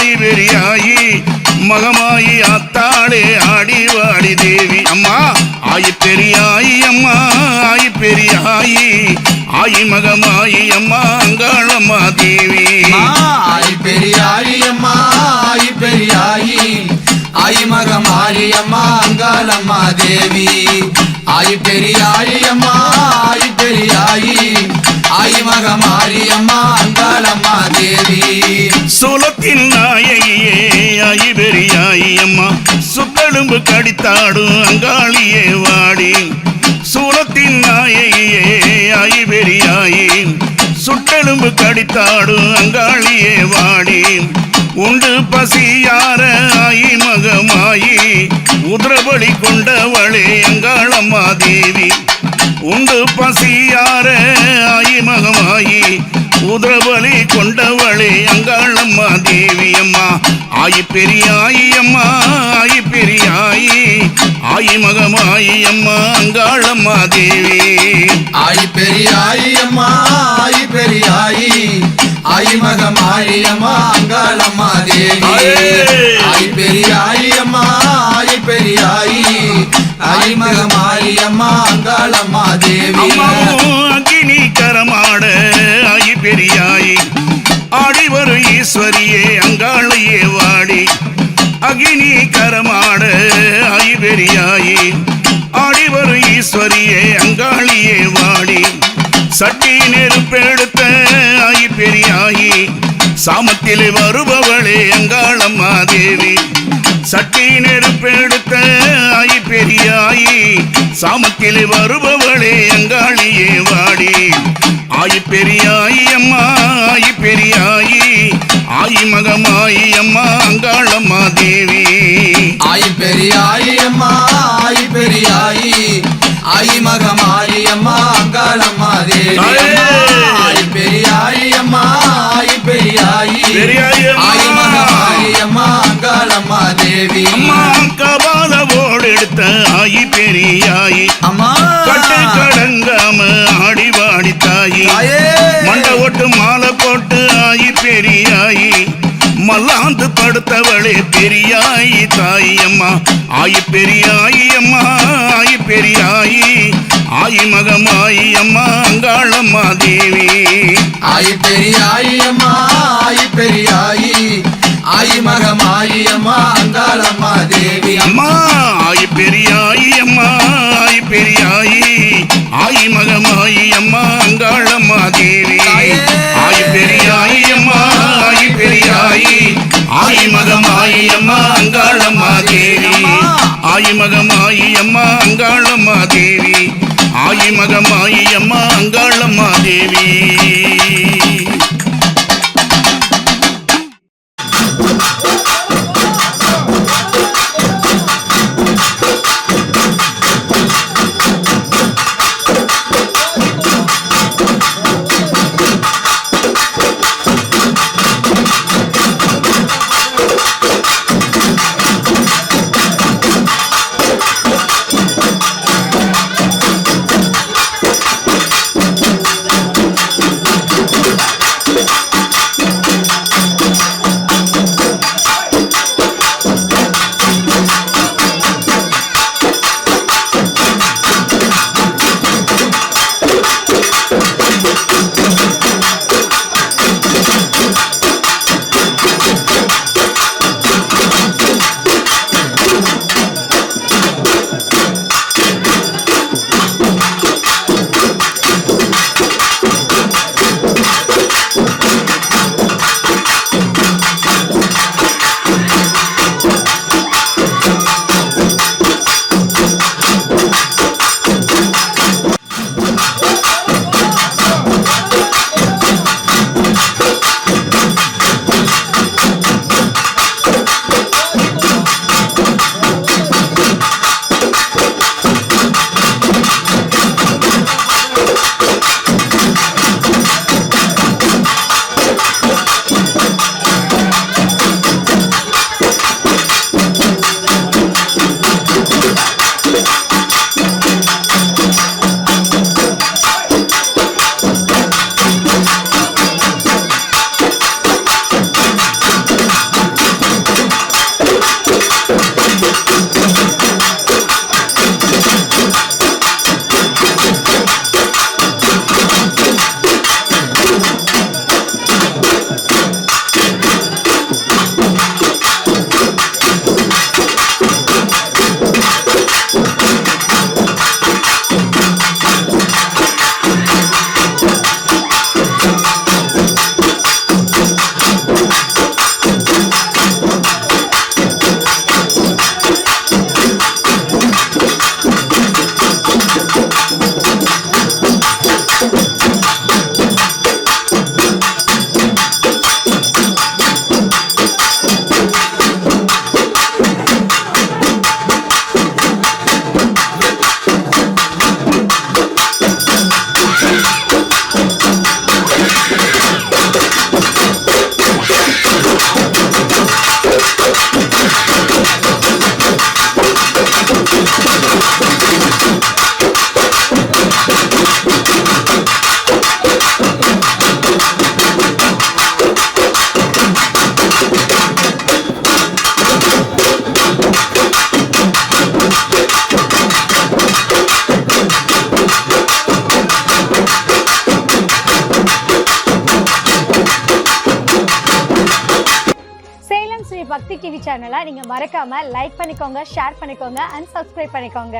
ஆயி பெரியாயி மகமாயி ஆத்தாளே ஆடி வாடி தேவி அம்மா ஆயி பெரியாயி அம்மா ஆயி பெரியாயி ஆயி மகமாயி அம்மா அங்காளம்மா தேவி ஆயி பெரியாயி அம்மா ஆயி பெரியாயி ஆயி மகமாயி அம்மா அங்காளம்மா தேவி ஆயி பெரியாயி அம்மா ஆயி பெரியாயி ஆயி மகமாயி அம்மா அங்காளம்மா தேவி சூலத்தின் நாயகியே ஆயி பெரியாயி அம்மா சுத்தெலும்பு கடித்தாடும் அங்காளியே வாடி சூலத்தின் நாயகியே ஆயி பெரியாயி சுட்டெலும்பு கடித்தாடும் அங்காளியே வாடி உண்டு பசியார ஆயி மகமாயி உதிரபலி கொண்டவளே அங்காளம்மா தேவி உண்டு பசியார ஆயி மகமாயி உதிரபலி கொண்டவளே அங்காளம்மா தேவி அம்மா ஆயி பெரியாயி அம்மா ஆயி பெரியாயி ஆயி மகமாயி அம்மா அங்காளம்மா தேவி ஆயி பெரியாயி அம்மா ஆயி பெரியாயி ஆயி மகமாயி அம்மா அங்காளம்மா தேவி ஆயி பெரியாயி அம்மா ஆயி பெரியாயி ஆயி மகமாயி அம்மா அங்காளம்மா தேவி அக்கினி கரமாட ஆயி பெரியாயி ஆடி வரும் ஈஸ்வரியே அங்காளையே வாடி அகினி கரமாட ஆயி பெரியாயி ஆடி வரும் ஈஸ்வரியே அங்காளியே வாடி சட்டி நெருப்பெடுத்த ஆயி பெரியாயி சாமத்திலே வருபவளே அங்காளம்மா தேவி சட்டி நெருப்பெடுத்த ஆயி பெரியாயி சாமத்திலே வருபவளே அங்காளியே வாடி ஆயி பெரியாயி அம்மா ஆயி பெரியாயி ஆயி மகமாயி அம்மா அங்காளம்மா தேவி ஆயி பெரியாயி அம்மா ஆயி பெரியாயி ஆயி மகமாயி அம்மா அங்காளம்மா தேவி ஆயி பெரியாயி அம்மா ஆயி பெரியாயி ஆயி மகமாயி அம்மா அங்காளம்மா தேவி அம்மா கபாலவோடு எடுத்த ஆயி பெரியாயி அம்மா கட்டு கடங்காம ஆடி வாடி தாயி மண்ட ஓட்டு மாலை போட்டு ஆயி பெரியாயி மல்லாந்து படுத்தவளே பெரியாயி தாயி அம்மா ஆயி பெரியாயி அம்மா ஆயி பெரியாயி ஆயி மகமாயி அம்மா அங்காளம்மா தேவி ஆயி பெரியாயி அம்மா ஆயி பெரியாயி ஆயி மகமாயி அம்மா அங்காளம்மா தேவி அம்மா ஆயி பெரியாயி அம்மா ஆயி பெரியாயி ஆயி மகமாயி அம்மா அங்காளம்மா தேவி ஆயி பெரியாயி அம்மா ஆயி பெரியாயி ஆயி மகமாயி அம்மா அங்காளம்மா தேவி ஆயி மகமாயி அம்மா அங்காளம்மா தேவி ஆயி மகமாயி அம்மா அங்காளம்மா தேவி சக்தி டிவி சேனலை நீங்க மறக்காம லைக் பண்ணிக்கோங்க, ஷேர் பண்ணிக்கோங்க அண்ட் சப்ஸ்கிரைப் பண்ணிக்கோங்க.